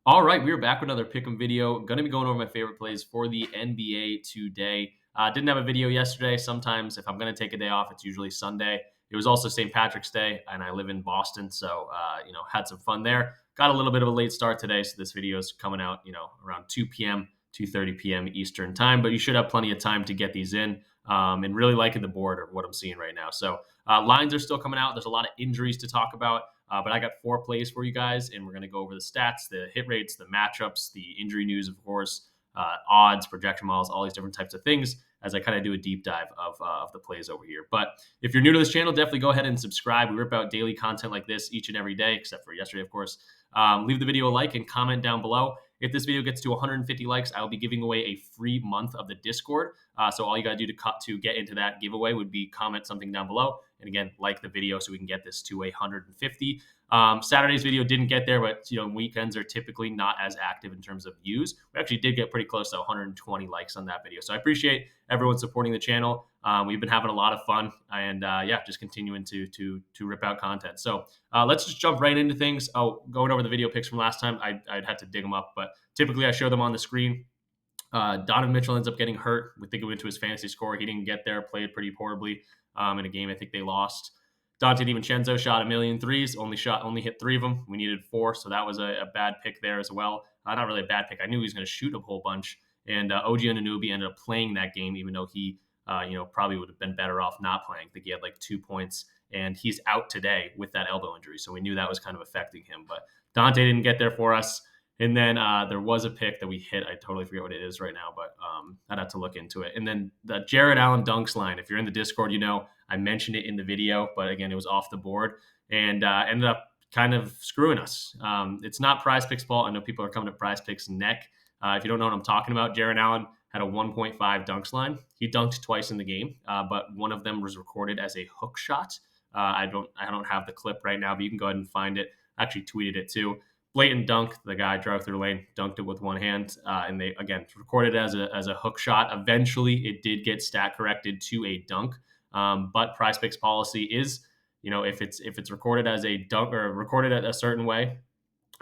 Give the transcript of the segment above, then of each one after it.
All right, we are back with another pick'em video. Going to be going over my favorite plays for the NBA today. Didn't have a video yesterday. Sometimes, if I'm going to take a day off, it's usually Sunday. It was also St. Patrick's Day, and I live in Boston, so had some fun there. Got a little bit of a late start today, so this video is coming out, around 2 p.m., 2:30 p.m. Eastern time. But you should have plenty of time to get these in. And really liking the board of what I'm seeing right now. So lines are still coming out. There's a lot of injuries to talk about. But I got 4 plays for you guys, and we're going to go over the stats, the hit rates, the matchups, the injury news, of course, odds, projection models, all these different types of things as I kind of do a deep dive of the plays over here. But if you're new to this channel, definitely go ahead and subscribe. We rip out daily content like this each and every day, except for yesterday, of course. Leave the video a like and comment down below. If this video gets to 150 likes, I will be giving away a free month of the Discord. So all you got to do to get into that giveaway would be comment something down below. And again, like the video so we can get this to 150. Saturday's video didn't get there, but weekends are typically not as active in terms of views. We actually did get pretty close to 120 likes on that video. So I appreciate everyone supporting the channel. We've been having a lot of fun, and just continuing to rip out content. So let's just jump right into things. Oh, going over the video picks from last time, I'd had to dig them up, but typically I show them on the screen. Donovan Mitchell ends up getting hurt. We think it went to his fantasy score. He didn't get there, played pretty horribly in a game I think they lost. Dante DiVincenzo shot a million threes, only hit 3 of them. We needed 4, so that was a bad pick there as well. Not really a bad pick. I knew he was going to shoot a whole bunch. And OG Anunoby ended up playing that game, even though he probably would have been better off not playing. I think he had like 2 points, and he's out today with that elbow injury. So we knew that was kind of affecting him. But Dante didn't get there for us. And then there was a pick that we hit. I totally forget what it is right now, but I'd have to look into it. And then the Jared Allen dunks line. If you're in the Discord, I mentioned it in the video, but again, it was off the board and ended up kind of screwing us. It's not PrizePicks' fault. I know people are coming to PrizePicks' neck. If you don't know what I'm talking about, Jared Allen had a 1.5 dunks line. He dunked twice in the game, but one of them was recorded as a hook shot. I don't have the clip right now, but you can go ahead and find it. I actually tweeted it too. Blatant dunk. The guy drove through the lane, dunked it with one hand, and they again recorded it as a hook shot. Eventually, it did get stat corrected to a dunk, but PrizePicks policy is, if it's recorded as a dunk or recorded a certain way,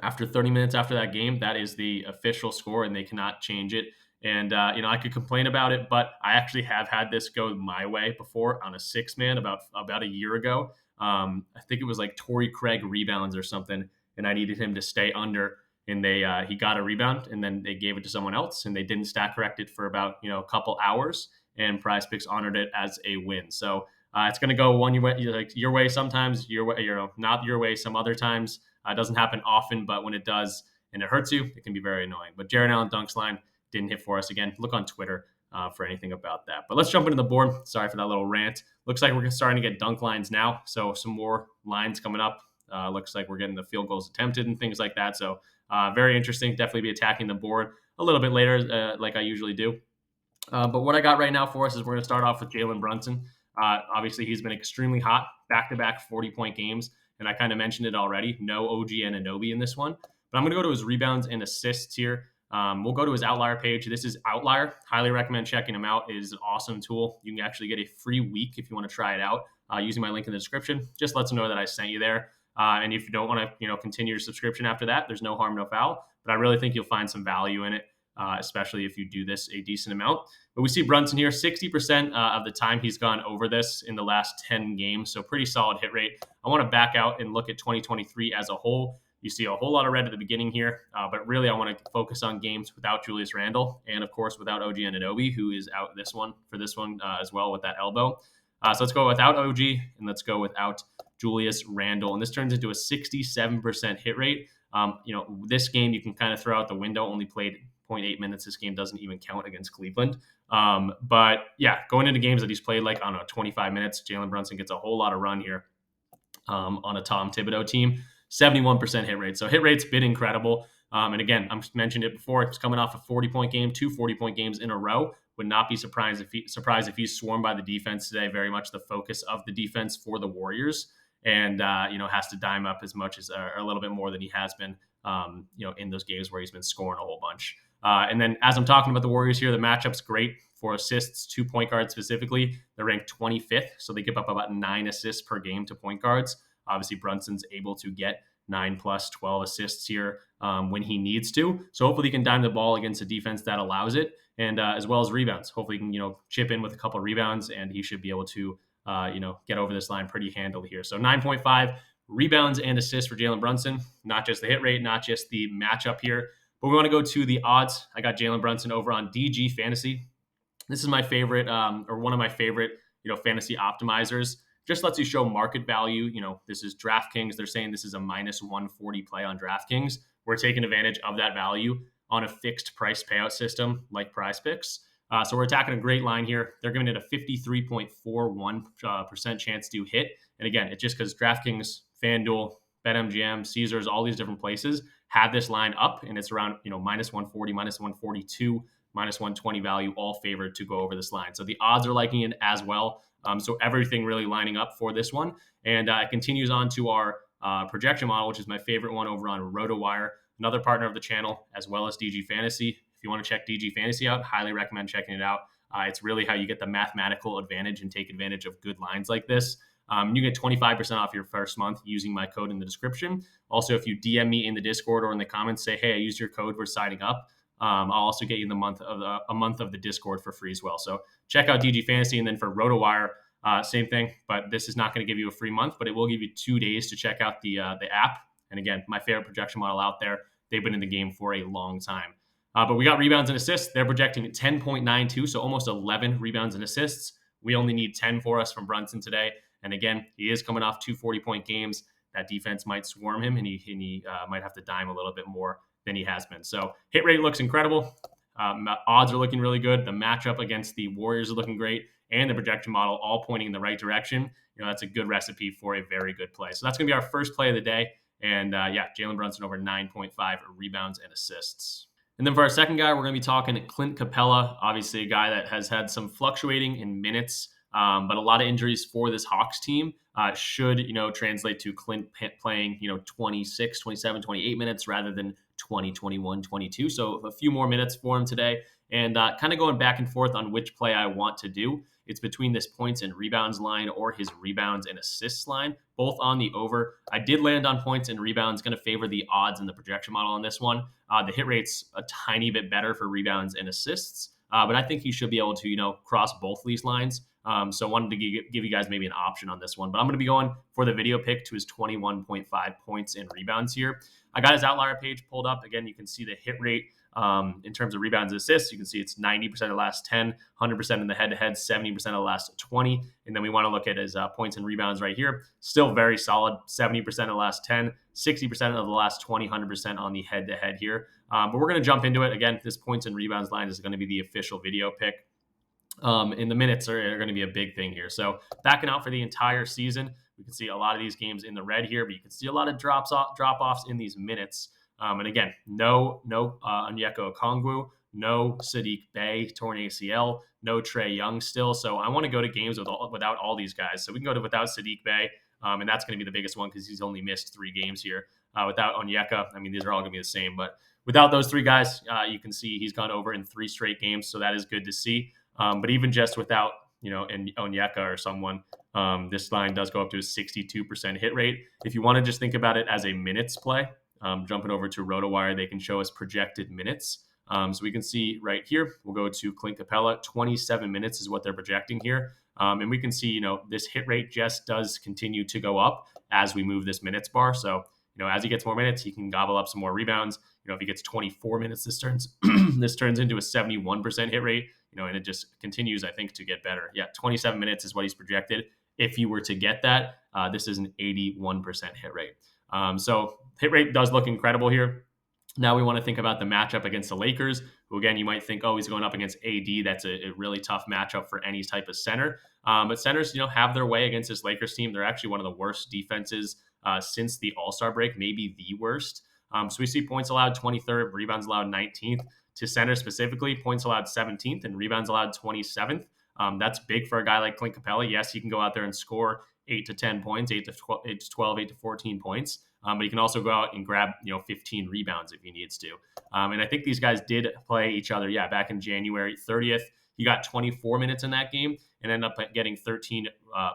after 30 minutes after that game, that is the official score, and they cannot change it. And I could complain about it, but I actually have had this go my way before on a 6-man about a year ago. I think it was like Torrey Craig rebounds or something, and I needed him to stay under, and he got a rebound, and then they gave it to someone else, and they didn't stat correct it for about a couple hours, and PrizePicks honored it as a win. So it's going to go your way sometimes, your way, not your way some other times. It doesn't happen often, but when it does and it hurts you, it can be very annoying. But Jared Allen dunks line didn't hit for us. Again, look on Twitter for anything about that. But let's jump into the board. Sorry for that little rant. Looks like we're starting to get dunk lines now, so some more lines coming up. Looks like we're getting the field goals attempted and things like that. So very interesting. Definitely be attacking the board a little bit later, like I usually do. But what I got right now for us is we're going to start off with Jaylen Brunson. Obviously, he's been extremely hot, back-to-back 40-point games, and I kind of mentioned it already. No OG Anunoby in this one. But I'm going to go to his rebounds and assists here. We'll go to his outlier page. This is Outlier. Highly recommend checking him out. It is an awesome tool. You can actually get a free week if you want to try it out using my link in the description. Just lets them know that I sent you there. And if you don't want to, continue your subscription after that, there's no harm, no foul. But I really think you'll find some value in it, especially if you do this a decent amount. But we see Brunson here, 60% of the time he's gone over this in the last 10 games. So pretty solid hit rate. I want to back out and look at 2023 as a whole. You see a whole lot of red at the beginning here, but really I want to focus on games without Julius Randle and, of course, without OG Anunoby, who is out for this one as well with that elbow. So let's go without OG and let's go without Julius Randle. And this turns into a 67% hit rate. This game you can kind of throw out the window, only played 0.8 minutes. This game doesn't even count against Cleveland. But yeah, going into games that he's played 25 minutes, Jaylen Brunson gets a whole lot of run here on a Tom Thibodeau team. 71% hit rate. So hit rate's been incredible. And again, I mentioned it before. It's coming off a 40-point game, 2 40-point games in a row. Would not be surprised if he's swarmed by the defense today. Very much the focus of the defense for the Warriors, and has to dime up as much as or a little bit more than he has been. In those games where he's been scoring a whole bunch. And then as I'm talking about the Warriors here, the matchup's great for assists to point guards specifically. They're ranked 25th, so they give up about 9 assists per game to point guards. Obviously, Brunson's able to get 9 plus 12 assists here when he needs to. So hopefully he can dime the ball against a defense that allows it, and as well as rebounds. Hopefully he can chip in with a couple of rebounds, and he should be able to get over this line pretty handily here. So 9.5 rebounds and assists for Jaylen Brunson. Not just the hit rate, not just the matchup here, but we want to go to the odds. I got Jaylen Brunson over on DG Fantasy. This is my favorite, or one of my favorite, fantasy optimizers. Just lets you show market value. This is DraftKings. They're saying this is a minus 140 play on DraftKings. We're taking advantage of that value on a fixed price payout system like PrizePicks. So we're attacking a great line here. They're giving it a 53.41% chance to hit. And again, it's just because DraftKings, FanDuel, BetMGM, Caesars, all these different places have this line up, and it's around minus 140, minus 142, minus 120 value, all favored to go over this line. So the odds are liking it as well. So everything really lining up for this one. And it continues on to our projection model, which is my favorite one over on RotoWire, another partner of the channel, as well as DG Fantasy. If you want to check DG Fantasy out, highly recommend checking it out. It's really how you get the mathematical advantage and take advantage of good lines like this. You get 25% off your first month using my code in the description. Also, if you DM me in the Discord or in the comments, say, hey, I used your code for signing up, I'll also get you a month of the Discord for free as well. So check out DG Fantasy. And then for RotoWire, same thing, but this is not going to give you a free month, but it will give you 2 days to check out the app. And again, my favorite projection model out there. They've been in the game for a long time. But we got rebounds and assists. They're projecting at 10.92, so almost 11 rebounds and assists. We only need 10 for us from Brunson today. And again, he is coming off 2 40-point games. That defense might swarm him, and he might have to dime a little bit more than he has been. So hit rate looks incredible. Odds are looking really good. The matchup against the Warriors are looking great, and the projection model all pointing in the right direction. That's a good recipe for a very good play. So that's going to be our first play of the day. And Jaylen Brunson over 9.5 rebounds and assists. And then for our second guy, we're going to be talking Clint Capela, obviously a guy that has had some fluctuating in minutes, but a lot of injuries for this Hawks team should, translate to Clint playing, 26, 27, 28 minutes rather than 20, 21, 22. So a few more minutes for him today, and kind of going back and forth on which play I want to do. It's between this points and rebounds line or his rebounds and assists line, both on the over. I did land on points and rebounds, going to favor the odds and the projection model on this one. The hit rate's a tiny bit better for rebounds and assists, but I think he should be able to, cross both these lines. So I wanted to give you guys maybe an option on this one, but I'm going to be going for the video pick to his 21.5 points and rebounds here. I got his outlier page pulled up. Again, you can see the hit rate in terms of rebounds and assists. You can see it's 90% of the last 10, 100% in the head-to-head, 70% of the last 20. And then we want to look at his points and rebounds right here. Still very solid, 70% of the last 10, 60% of the last 20, 100% on the head-to-head here. But we're going to jump into it. Again, this points and rebounds line is going to be the official video pick. And the minutes are going to be a big thing here. So backing out for the entire season, we can see a lot of these games in the red here, but you can see a lot of drop-offs in these minutes. And again, no Onyeka Okongwu, no Saddiq Bey, torn ACL, no Trae Young still. So I want to go to games without all these guys. So we can go to without Saddiq Bey, and that's going to be the biggest one because he's only missed 3 games here. Without Onyeka, these are all going to be the same. But without those 3 guys, you can see he's gone over in 3 straight games, so that is good to see. But even just without, Onyeka or someone, this line does go up to a 62% hit rate. If you want to just think about it as a minutes play, jumping over to RotoWire, they can show us projected minutes. So we can see right here, we'll go to Clint Capela, 27 minutes is what they're projecting here. And we can see, this hit rate just does continue to go up as we move this minutes bar. So, as he gets more minutes, he can gobble up some more rebounds. If he gets 24 minutes, this turns into a 71% hit rate, and it just continues, I think, to get better. 27 minutes is what he's projected. If you were to get that, this is an 81% hit rate. So hit rate does look incredible here. Now we want to think about the matchup against the Lakers, who, again, you might think, he's going up against AD. That's a really tough matchup for any type of center. But centers, have their way against this Lakers team. They're actually one of the worst defenses since the All-Star break, maybe the worst. So we see points allowed 23rd, rebounds allowed 19th. To center specifically, points allowed 17th and rebounds allowed 27th. That's big for a guy like Clint Capela. Yes, he can go out there and score 8 to 10 points, 8 to 12, 8 to 14 points. But he can also go out and grab 15 rebounds if he needs to. And I think these guys did play each other. Back in January 30th, he got 24 minutes in that game and ended up getting 13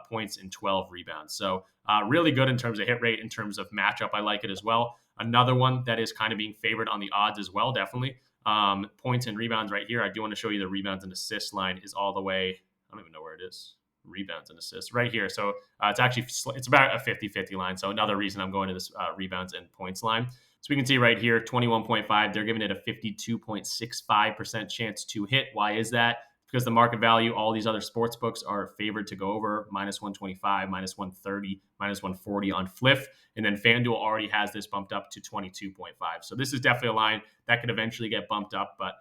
points and 12 rebounds. So really good in terms of hit rate, in terms of matchup. I like it as well. Another one that is kind of being favored on the odds as well, definitely. Points and rebounds right here. I do want to show you the rebounds and assists line is all the way. I don't even know where it is. Rebounds and assists right here. So it's about a 50-50 line. So another reason I'm going to this rebounds and points line. So we can see right here, 21.5. They're giving it a 52.65% chance to hit. Why is that? Because the market value, all these other sports books are favored to go over -125, -130, -140 on Fliff. And then FanDuel already has this bumped up to 22.5. So this is definitely a line that could eventually get bumped up, but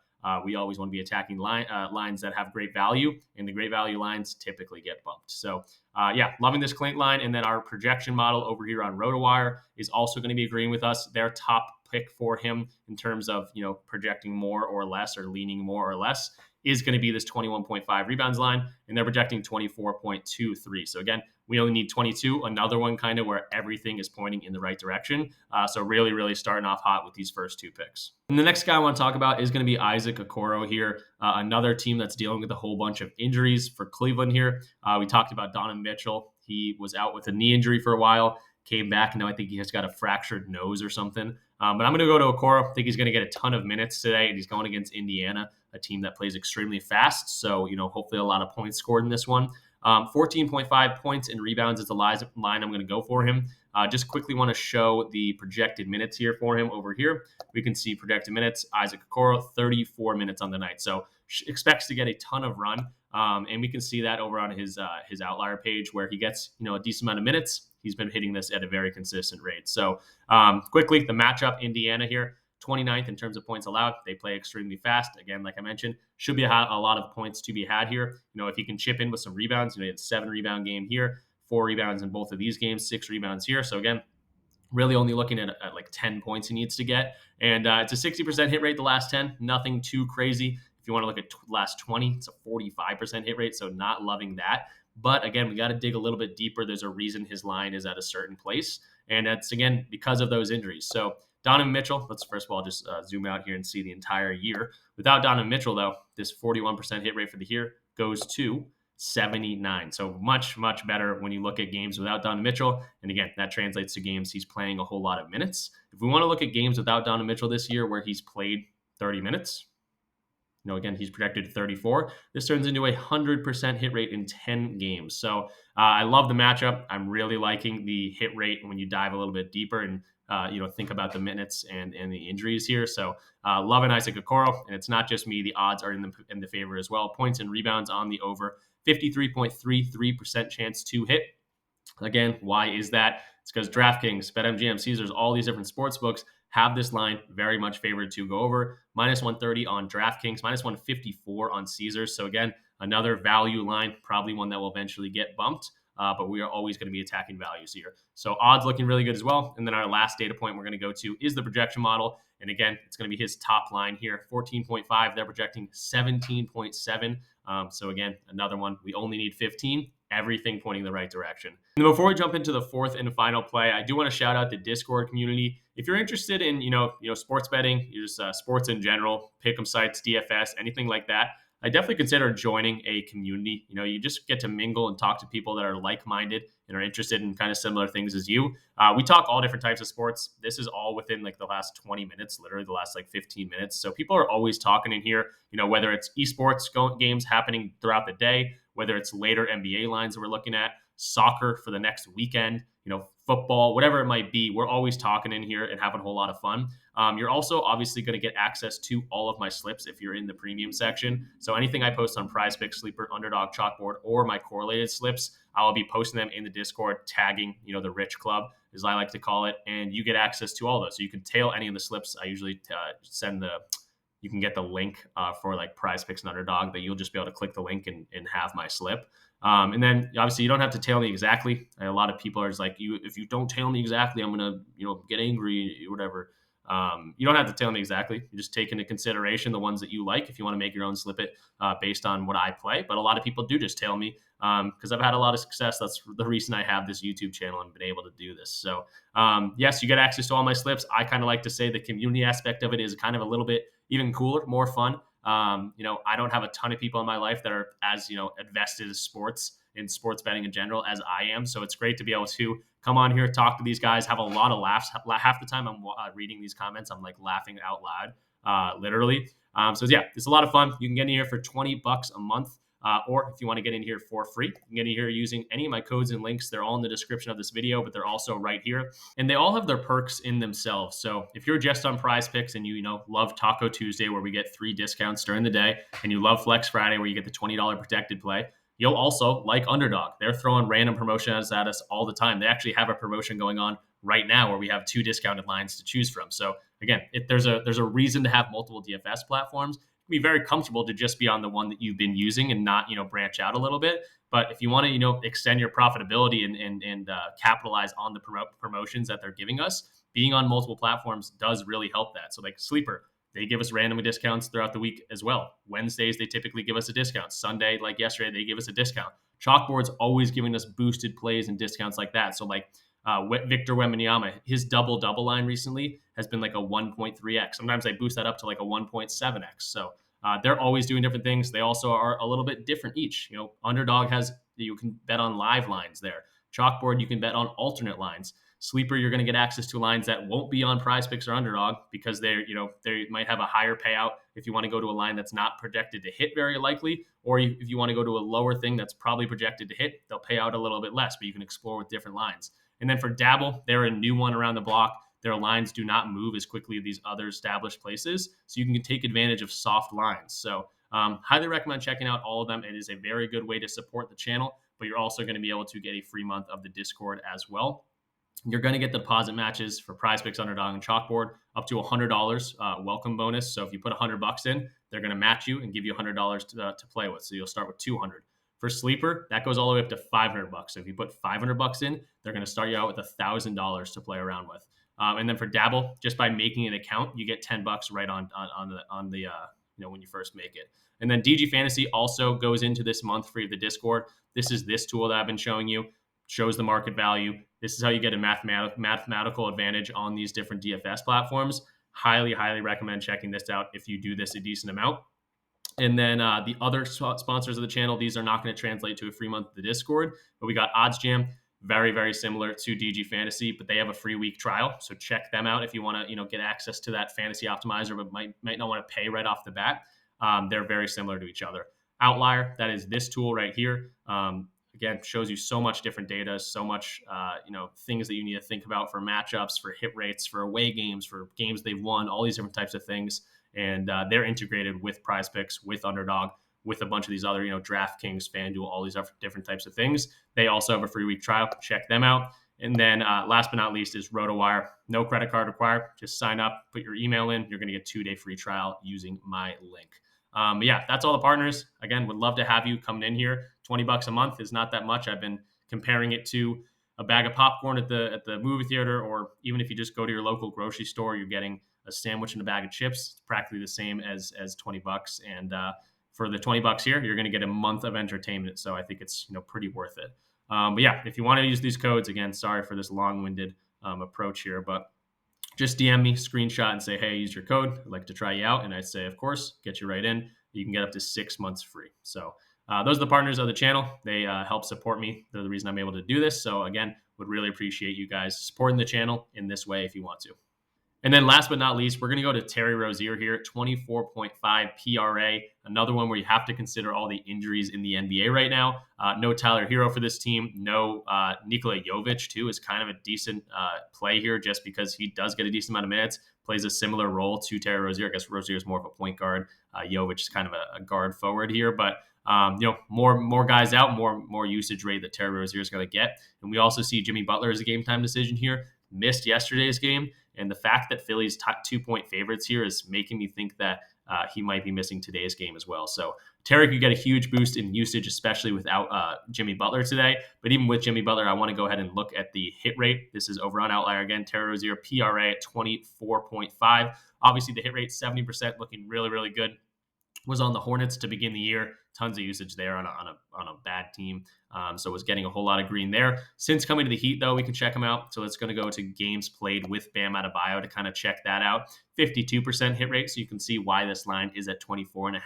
we always want to be attacking lines that have great value, and the great value lines typically get bumped. So, yeah, loving this Clint line. And then our projection model over here on RotoWire is also going to be agreeing with us. Their top pick for him in terms of projecting more or less or leaning more or less is going to be this 21.5 rebounds line, and they're projecting 24.23. So again, we only need 22, another one kind of where everything is pointing in the right direction. So really, really starting off hot with these first two picks. And the next guy I want to talk about is going to be Isaac Okoro here, another team that's dealing with a whole bunch of injuries for Cleveland here. We talked about Donovan Mitchell. He was out with a knee injury for a while, came back, and now I think he has got a fractured nose or something. But I'm going to go to Okoro. I think he's going to get a ton of minutes today, and he's going against Indiana, a team that plays extremely fast. So, hopefully a lot of points scored in this one. 14.5 points and rebounds is the line I'm going to go for him. Just quickly want to show the projected minutes here for him over here. We can see projected minutes. Isaac Okoro, 34 minutes on the night. So expects to get a ton of run. And we can see that over on his outlier page where he gets, a decent amount of minutes. He's been hitting this at a very consistent rate. So quickly, the matchup, Indiana here, 29th in terms of points allowed. They play extremely fast. Again, like I mentioned, should be a lot of points to be had here. If he can chip in with some rebounds, he had a 7-rebound game here, 4 rebounds in both of these games, 6 rebounds here. So again, really only looking at like 10 points he needs to get. And it's a 60% hit rate the last 10, nothing too crazy. If you want to look at last 20, it's a 45% hit rate, so not loving that. But again, we got to dig a little bit deeper. There's a reason his line is at a certain place, and that's, again, because of those injuries. So Donovan Mitchell, let's first of all just zoom out here and see the entire year. Without Donovan Mitchell, though, this 41% hit rate for the year goes to 79. So much, much better when you look at games without Donovan Mitchell. And again, that translates to games he's playing a whole lot of minutes. If we want to look at games without Donovan Mitchell this year where he's played 30 minutes, again, he's projected 34. This turns into 100% hit rate in 10 games. So I love the matchup. I'm really liking the hit rate when you dive a little bit deeper and think about the minutes and the injuries here. So loving Isaac Okoro, and it's not just me. The odds are in the favor as well. Points and rebounds on the over, 53.33% chance to hit. Again, why is that? It's because DraftKings, BetMGM, Caesars, all these different sports books have this line very much favored to go over. -130 on DraftKings, -154 on Caesars. So again, another value line, probably one that will eventually get bumped. But we are always going to be attacking values here. So odds looking really good as well. And then our last data point we're going to go to is the projection model. And again, it's going to be his top line here, 14.5. They're projecting 17.7. So again, another one. We only need 15. Everything pointing the right direction. And before we jump into the fourth and final play, I do want to shout out the Discord community. If you're interested in, sports betting, just sports in general, pick'em sites, DFS, anything like that, I definitely consider joining a community. You just get to mingle and talk to people that are like-minded and are interested in kind of similar things as you. We talk all different types of sports. This is all within like the last 20 minutes, literally the last like 15 minutes. So people are always talking in here, whether it's esports games happening throughout the day, whether it's later NBA lines that we're looking at, soccer for the next weekend, football, whatever it might be. We're always talking in here and having a whole lot of fun. You're also obviously going to get access to all of my slips if you're in the premium section. So anything I post on PrizePicks, Sleeper, Underdog, Chalkboard, or my correlated slips, I will be posting them in the Discord, tagging, the Rich Club, as I like to call it, and you get access to all those. So you can tail any of the slips. I usually you can get the link for like PrizePicks and Underdog that you'll just be able to click the link and have my slip. And then obviously you don't have to tail me exactly. A lot of people are just like, if you don't tail me exactly, I'm going to, get angry or whatever. You don't have to tell me exactly. You just take into consideration the ones that you like if you want to make your own slip it based on what I play. But a lot of people do just tell me because I've had a lot of success. That's the reason I have this YouTube channel and been able to do this. So yes, you get access to all my slips. I kind of like to say the community aspect of it is kind of a little bit even cooler, more fun. I don't have a ton of people in my life that are as, invested in sports in sports betting in general as I am. So it's great to be able to come on here, talk to these guys, have a lot of laughs. Half the time I'm reading these comments, I'm like laughing out loud, literally. So yeah, it's a lot of fun. You can get in here for $20 a month. Or if you want to get in here for free, you can get in here using any of my codes and links. They're all in the description of this video, but they're also right here. And they all have their perks in themselves. So if you're just on Prize Picks and you love Taco Tuesday, where we get 3 discounts during the day, and you love Flex Friday, where you get the $20 protected play, you'll also like Underdog. They're throwing random promotions at us all the time. They actually have a promotion going on right now where we have 2 discounted lines to choose from. So again, there's a reason to have multiple DFS platforms. Be very comfortable to just be on the one that you've been using and not branch out a little bit. But if you want to extend your profitability and capitalize on the promotions that they're giving us, being on multiple platforms does really help that. So like Sleeper, they give us random discounts throughout the week as well. Wednesdays, they typically give us a discount. Sunday, like yesterday, they give us a discount. Chalkboard's always giving us boosted plays and discounts like that. So like Victor Wembanyama, his double-double line recently has been like a 1.3x. Sometimes I boost that up to like a 1.7x. So they're always doing different things. They also are a little bit different each. Underdog you can bet on live lines there. Chalkboard, you can bet on alternate lines. Sleeper, you're going to get access to lines that won't be on Prize Picks or Underdog because they might have a higher payout if you want to go to a line that's not projected to hit very likely, or if you want to go to a lower thing that's probably projected to hit, they'll pay out a little bit less, but you can explore with different lines. And then for Dabble, they're a new one around the block. Their lines do not move as quickly as these other established places, so you can take advantage of soft lines. So highly recommend checking out all of them. It is a very good way to support the channel, but you're also going to be able to get a free month of the Discord as well. You're going to get the deposit matches for Prize Picks, Underdog, and Chalkboard up to $100 welcome bonus. So if you put $100 in, they're going to match you and give you $100 to play with. So you'll start with $200. For Sleeper, that goes all the way up to $500. So if you put $500 in, they're going to start you out with $1,000 to play around with. And then for Dabble, just by making an account, you get $10 right on the when you first make it. And then DG Fantasy also goes into this month free of the Discord. This is this tool that I've been showing you. Shows the market value. This is how you get a mathematical advantage on these different DFS platforms. Highly, highly recommend checking this out if you do this a decent amount. And then the other sponsors of the channel, these are not going to translate to a free month of the Discord, but we got Odds Jam, very, very similar to DG Fantasy, but they have a free week trial. So check them out if you want to get access to that fantasy optimizer, but might not want to pay right off the bat. They're very similar to each other. Outlier, that is this tool right here. Again, shows you so much different data, so much, things that you need to think about for matchups, for hit rates, for away games, for games they've won, all these different types of things. And they're integrated with Prize Picks, with Underdog, with a bunch of these other, DraftKings, FanDuel, all these different types of things. They also have a free week trial. Check them out. And then last but not least is RotoWire. No credit card required. Just sign up, put your email in. You're going to get a 2-day free trial using my link. But yeah, that's all the partners. Again, would love to have you coming in here. $20 a month is not that much. I've been comparing it to a bag of popcorn at the movie theater, or even if you just go to your local grocery store, you're getting a sandwich and a bag of chips. It's practically the same as $20. And for the $20 here, you're going to get a month of entertainment. So I think it's pretty worth it. But yeah, if you want to use these codes, again, sorry for this long-winded approach here, but just DM me, screenshot, and say, hey, use your code. I'd like to try you out. And I'd say, of course, get you right in. You can get up to 6 months free. So those are the partners of the channel. They help support me. They're the reason I'm able to do this. So again, would really appreciate you guys supporting the channel in this way if you want to. And then last but not least, we're going to go to Terry Rozier here, 24.5 PRA, another one where you have to consider all the injuries in the NBA right now. No Tyler Hero for this team. No Nikola Jovic, too, is kind of a decent play here just because he does get a decent amount of minutes, plays a similar role to Terry Rozier. I guess Rozier is more of a point guard. Jovic is kind of a guard forward here, but more guys out, more usage rate that Terry Rozier is going to get. And we also see Jimmy Butler as a game time decision here. Missed yesterday's game. And the fact that Philly's 2-point favorites here is making me think that he might be missing today's game as well. So Terry could get a huge boost in usage, especially without Jimmy Butler today. But even with Jimmy Butler, I want to go ahead and look at the hit rate. This is over on Outlier again. Terry Rozier, PRA at 24.5. Obviously, the hit rate, 70%, looking really, really good. Was on the Hornets to begin the year. Tons of usage there on a bad team. So was getting a whole lot of green there. Since coming to the Heat, though, we can check him out. So it's going to go to games played with Bam Adebayo to kind of check that out. 52% hit rate, so you can see why this line is at 24.5.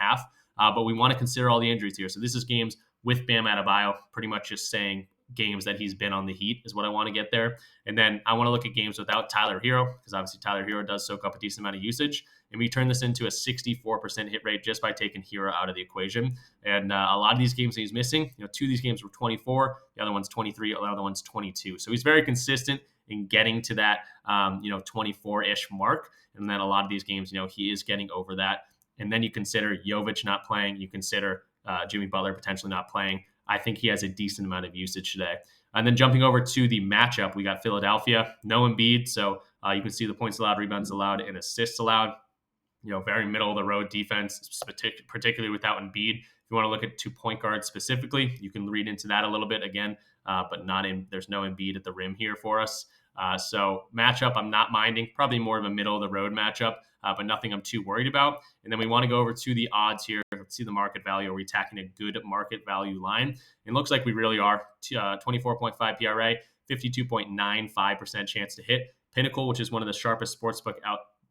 But we want to consider all the injuries here. So this is games with Bam Adebayo, pretty much just saying games that he's been on the Heat is what I want to get there. And then I want to look at games without Tyler Hero, because obviously Tyler Hero does soak up a decent amount of usage. And we turn this into a 64% hit rate just by taking Hero out of the equation. And a lot of these games that he's missing, 2 of these games were 24, the other one's 23, the other one's 22. So he's very consistent in getting to that, 24-ish mark. And then a lot of these games, he is getting over that. And then you consider Jovic not playing. You consider Jimmy Butler potentially not playing. I think he has a decent amount of usage today. And then jumping over to the matchup, we got Philadelphia, no Embiid. So you can see the points allowed, rebounds allowed, and assists allowed. Very middle of the road defense, particularly without Embiid. If you want to look at 2 point guards specifically, you can read into that a little bit again, but there's no Embiid at the rim here for us. So matchup, I'm not minding. Probably more of a middle of the road matchup, but nothing I'm too worried about. And then we want to go over to the odds here. Let's see the market value. Are we attacking a good market value line? It looks like we really are. 24.5 PRA, 52.95% chance to hit. Pinnacle, which is one of the sharpest sportsbook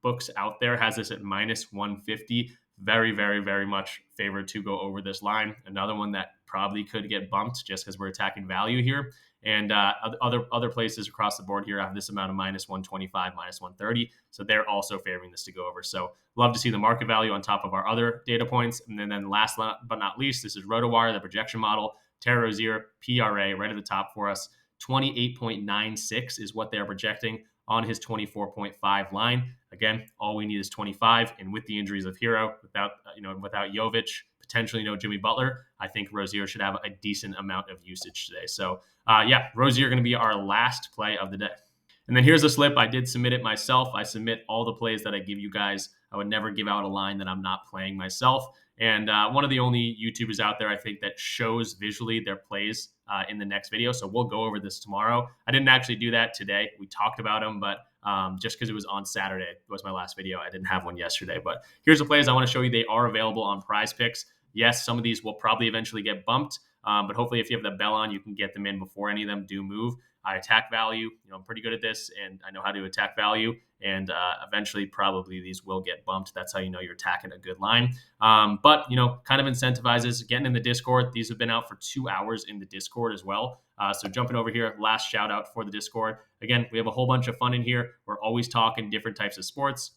books out there, has this at minus 150. Very, very, very much favored to go over this line. Another one that probably could get bumped just because we're attacking value here. And other places across the board here have this amount of minus 125, minus 130. So they're also favoring this to go over. So love to see the market value on top of our other data points. And then last but not least, this is RotoWire, the projection model. Terry Rozier, PRA, right at the top for us. 28.96 is what they're projecting on his 24.5 line. Again, all we need is 25. And with the injuries of Hero, without Jovic, potentially no Jimmy Butler, I think Rozier should have a decent amount of usage today. So Rozier going to be our last play of the day. And then here's a slip. I did submit it myself. I submit all the plays that I give you guys. I would never give out a line that I'm not playing myself. And one of the only YouTubers out there, I think, that shows visually their plays in the next video. So we'll go over this tomorrow. I didn't actually do that today. We talked about them, but just because it was on Saturday, it was my last video. I didn't have one yesterday. But here's the plays I want to show you. They are available on PrizePicks. Yes, some of these will probably eventually get bumped, but hopefully if you have the bell on, you can get them in before any of them do move. I attack value. I'm pretty good at this, and I know how to attack value. And eventually, probably these will get bumped. That's how you know you're attacking a good line. But kind of incentivizes getting in the Discord. These have been out for 2 hours in the Discord as well. So jumping over here, last shout out for the Discord. Again, we have a whole bunch of fun in here. We're always talking different types of sports.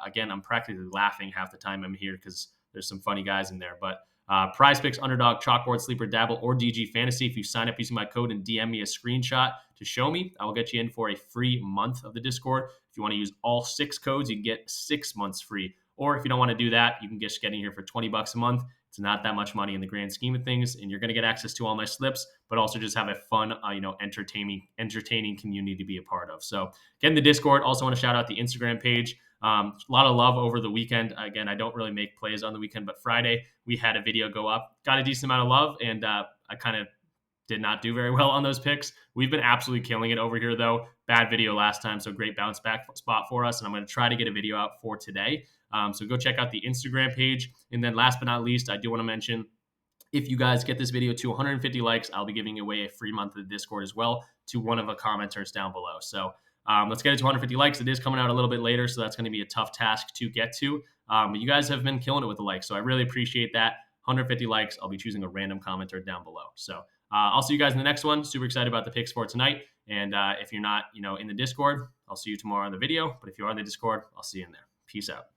Again, I'm practically laughing half the time I'm here because there's some funny guys in there. But PrizePicks, Underdog, Chalkboard, Sleeper, Dabble, or DG Fantasy. If you sign up using my code and DM me a screenshot to show me, I will get you in for a free month of the Discord. If you want to use all 6 codes, you can get 6 months free. Or if you don't want to do that, you can just get in here for $20 a month. It's not that much money in the grand scheme of things, and you're going to get access to all my slips, but also just have a fun, entertaining community to be a part of. So get in the Discord. Also want to shout out the Instagram page. A lot of love over the weekend. Again, I don't really make plays on the weekend, but Friday we had a video go up, got a decent amount of love, and I kind of did not do very well on those picks. We've been absolutely killing it over here, though. Bad video last time, so great bounce back spot for us, and I'm going to try to get a video out for today. So go check out the Instagram page. And then last but not least, I do want to mention, if you guys get this video to 150 likes, I'll be giving away a free month of the Discord as well to one of the commenters down below. So let's get it to 150 likes. It is coming out a little bit later, so that's going to be a tough task to get to. But you guys have been killing it with the likes, so I really appreciate that. 150 likes, I'll be choosing a random commenter down below. So I'll see you guys in the next one. Super excited about the picks for tonight. And if you're not, in the Discord, I'll see you tomorrow on the video. But if you are in the Discord, I'll see you in there. Peace out.